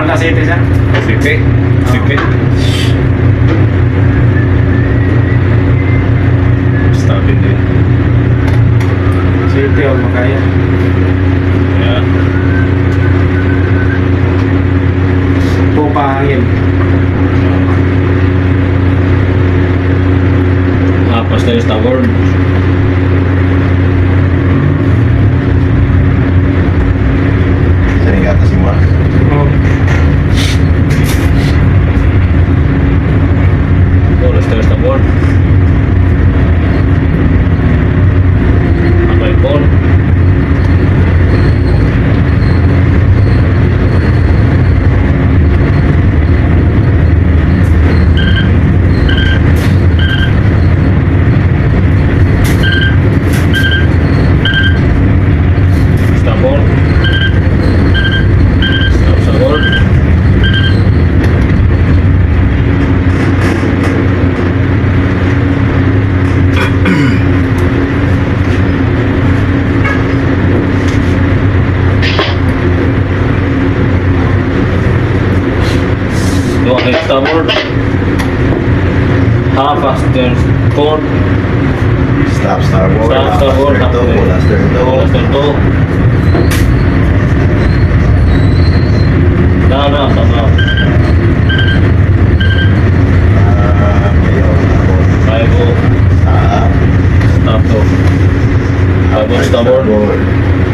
Marta City sir. City. City. Stabil din. City o Makaya. Yan. Pupahangin. Hapas na yung Stavord. Sering kata semua. Oh. Oras na yung Stavord. Apa yung Paul? Stavord. Stavord. Doon ay Stavord. Hapas din Ford. Stop Starboard. Stop Starboard. Bola Sterto. Bola Sterto. Tama. Tayo po. Stop to. Tapos Stavord.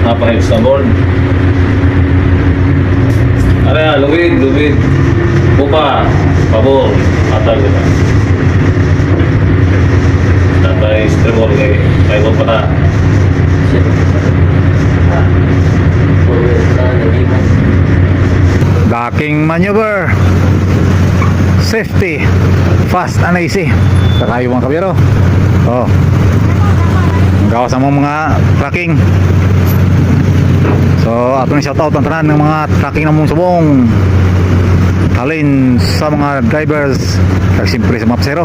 Napahit Stavord. Are, lubid. Pupa. Pabor. Atal kita. Tatay Stavord kay tayo pa na. Docking maneuver, safety, fast and easy. Kakayo mga kabiro. Oh, gawa sa mga tracking. So ato ni shoutout ang tanan ng mga tracking na mong subong. Halin sa mga drivers, at siyempre sa mga pasero.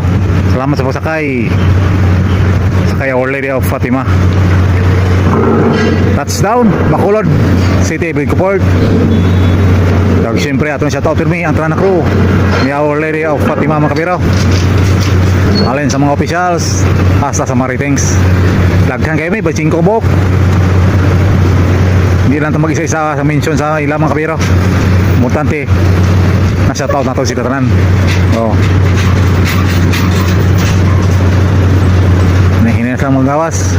Salamat sa pagsakay. Sakay Our Lady of Fatima. Touchdown, Bacolod City, Brincoport. Dahil siyempre ato na shoutout pirmi ang tanan na crew ni Our Lady of Fatima mga kabiro. Alin sa mga officials hasta sa mga ratings. Laghan kayo may baching ko bok. Hindi lang ito mag-isa-isa sa mention sa ilang mga kabiro. Mutante na shoutout na ito si Katanan. Oh. Nahihinas lang mga gawas.